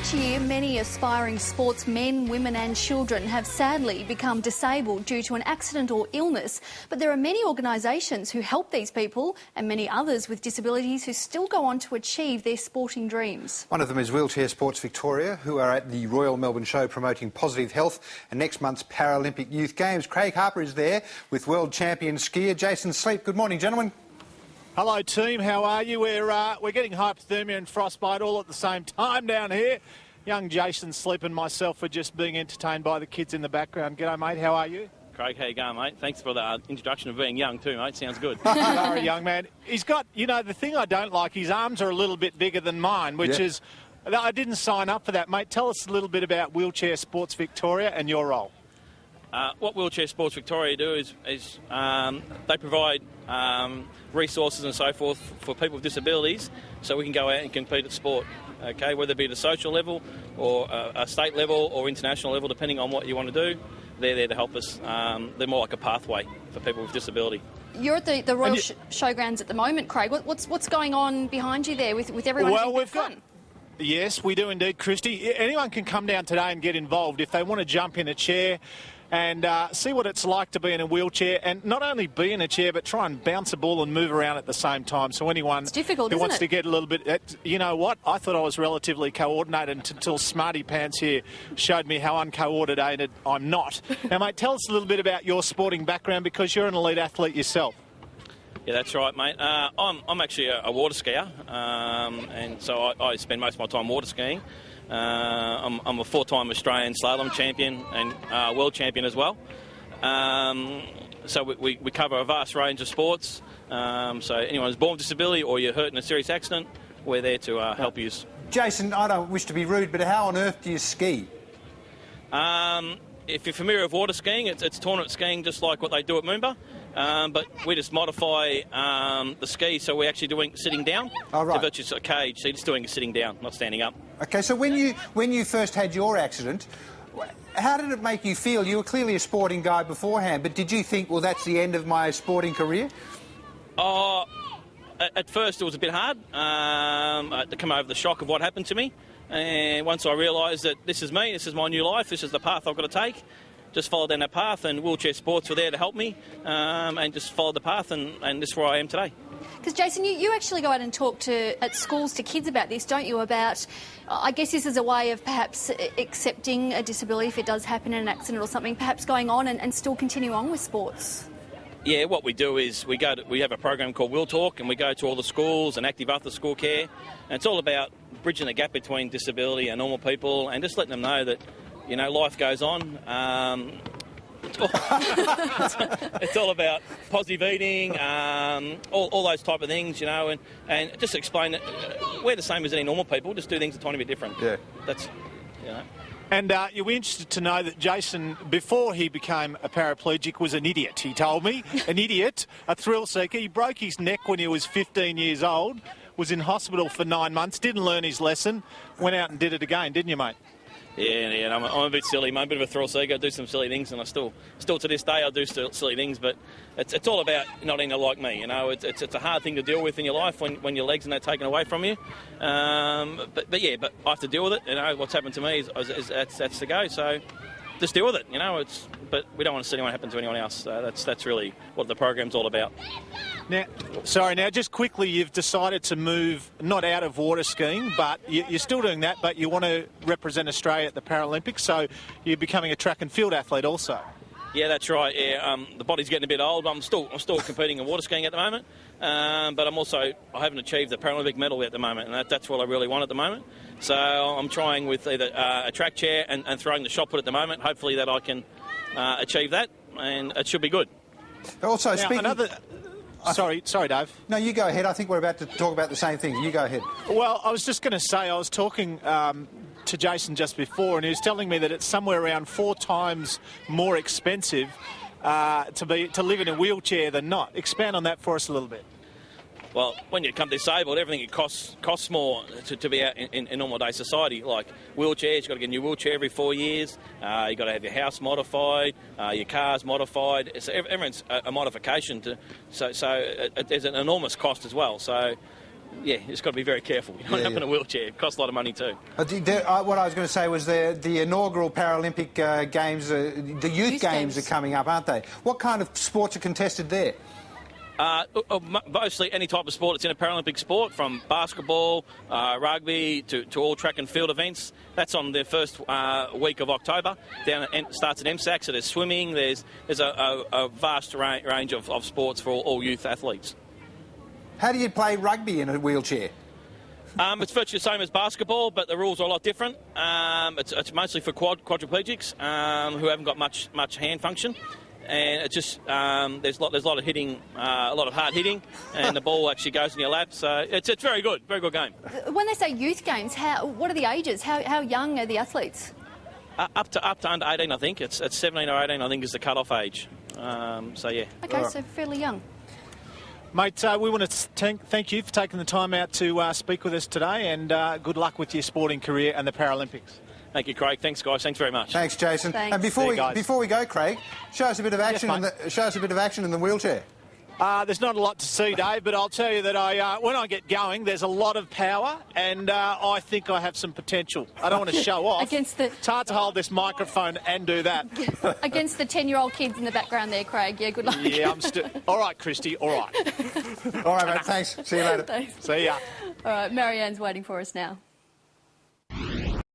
Each year, many aspiring sportsmen, women and children have sadly become disabled due to an accident or illness. But there are many organisations who help these people and many others with disabilities who still go on to achieve their sporting dreams. One of them is Wheelchair Sports Victoria, who are at the Royal Melbourne Show promoting positive health and next month's Paralympic Youth Games. Craig Harper is there with world champion skier Jason Sleep. Good morning, gentlemen. Hello team, how are you? We're getting hypothermia and frostbite all at the same time down here. Young Jason Sleep and myself are just being entertained by the kids in the background. G'day mate, how are you? Craig, how you going, mate? Thanks for the introduction of being young too, mate. Sounds good. Sorry, young man. He's got, you know, the thing I don't like, his arms are a little bit bigger than mine, which is, I didn't sign up for that, mate. Tell us a little bit about Wheelchair Sports Victoria and your role. What Wheelchair Sports Victoria do is they provide resources and so forth for people with disabilities so we can go out and compete at sport, okay, whether it be at a social level or a state level or international level, depending on what you want to do. They're there to help us. They're more like a pathway for people with disability. You're at the Royal Showgrounds at the moment, Craig. What's going on behind you there with everyone having fun? Yes, we do indeed, Christy. Anyone can come down today and get involved if they want to jump in a chair and see what it's like to be in a wheelchair, and not only be in a chair but try and bounce a ball and move around at the same time. So anyone who wants to get a little bit... You know what? I thought I was relatively coordinated until Smarty Pants here showed me how uncoordinated I'm not. Now, mate, tell us a little bit about your sporting background because you're an elite athlete yourself. Yeah, that's right, mate. I'm actually a water skier, and so I spend most of my time water skiing. I'm a four-time Australian slalom champion and world champion as well. So we cover a vast range of sports. So anyone who's born with disability or you're hurt in a serious accident, we're there to help you. Jason, I don't wish to be rude, but how on earth do you ski? If you're familiar with water skiing, it's tournament skiing just like what they do at Moomba. But we just modify the ski, so we're actually doing sitting down. Oh, right. So it's just a cage, so you're just doing sitting down, not standing up. OK, so when you first had your accident, how did it make you feel? You were clearly a sporting guy beforehand, but did you think, well, that's the end of my sporting career? At first it was a bit hard to come over the shock of what happened to me. And once I realised that this is me, this is my new life, this is the path I've got to take, just followed down that path, and Wheelchair Sports were there to help me, and just followed the path, and this is where I am today. Because, Jason, you actually go out and talk at schools to kids about this, don't you, about, I guess this is a way of perhaps accepting a disability if it does happen in an accident or something, perhaps going on and still continue on with sports. Yeah, what we do is we have a program called Will Talk, and we go to all the schools and active after-school care, and it's all about bridging the gap between disability and normal people and just letting them know that, you know, life goes on. It's all about positive eating, all those type of things, you know, and just explain that we're the same as any normal people, just do things a tiny bit different. Yeah. That's, you know. And you'll be interested to know that Jason, before he became a paraplegic, was an idiot, he told me. An idiot, a thrill seeker. He broke his neck when he was 15 years old, was in hospital for 9 months, didn't learn his lesson, went out and did it again, didn't you, mate? Yeah, I'm a bit silly, mate, a bit of a thrill seeker. I do some silly things, and I still to this day, I do silly things, but it's all about not being like me, you know. It's a hard thing to deal with in your life when your legs and that taken away from you. But I have to deal with it, you know. What's happened to me is that's the go, so just deal with it, you know. But we don't want to see anyone happen to anyone else, so that's really what the program's all about. Now, just quickly, you've decided to move not out of water skiing, but you're still doing that, but you want to represent Australia at the Paralympics, so you're becoming a track and field athlete also. Yeah, that's right. Yeah, the body's getting a bit old. I'm still competing in water skiing at the moment, but I haven't achieved the Paralympic medal at the moment, and that's what I really want at the moment. So I'm trying with either a track chair and throwing the shot put at the moment. Hopefully that I can achieve that, and it should be good. Also, Sorry, Dave. No, you go ahead. I think we're about to talk about the same thing. You go ahead. Well, I was just going to say, I was talking to Jason just before, and he was telling me that it's somewhere around 4 times more expensive to live in a wheelchair than not. Expand on that for us a little bit. Well, when you become disabled, everything it costs more to be out in normal day society. Like wheelchairs, you've got to get a new wheelchair every 4 years. You've got to have your house modified, your car's modified. Everyone's a modification. So there's an enormous cost as well. So yeah, you just got to be very careful. You don't end up in a wheelchair. It costs a lot of money too. What I was going to say was the inaugural Paralympic Games, the youth games are coming up, aren't they? What kind of sports are contested there? Mostly any type of sport that's in a Paralympic sport, from basketball, rugby to all track and field events. That's on the first week of October. Starts at MSAC, so there's swimming, there's a vast range of sports for all youth athletes. How do you play rugby in a wheelchair? It's virtually the same as basketball, but the rules are a lot different. It's mostly for quadriplegics who haven't got much hand function. And it's just there's a lot of hitting, a lot of hard hitting, and the ball actually goes in your lap. So it's very good game. When they say youth games, what are the ages? How young are the athletes? Up to under 18, I think. It's 17 or 18, I think, is the cut-off age. So yeah. Okay, so fairly young. Mate, we want to thank you for taking the time out to speak with us today, and good luck with your sporting career and the Paralympics. Thank you, Craig. Thanks, guys. Thanks very much. Thanks, Jason. Thanks. And before we go, Craig, show us a bit of action. In the wheelchair. There's not a lot to see, Dave, but I'll tell you that when I get going, there's a lot of power, and I think I have some potential. I don't want to show off. It's hard to hold this microphone and do that. Against the 10-year-old kids in the background there, Craig. Yeah, good luck. Yeah, I'm still... All right, Christy, all right. All right, mate, thanks. See you later. Thanks. See ya. All right, Marianne's waiting for us now.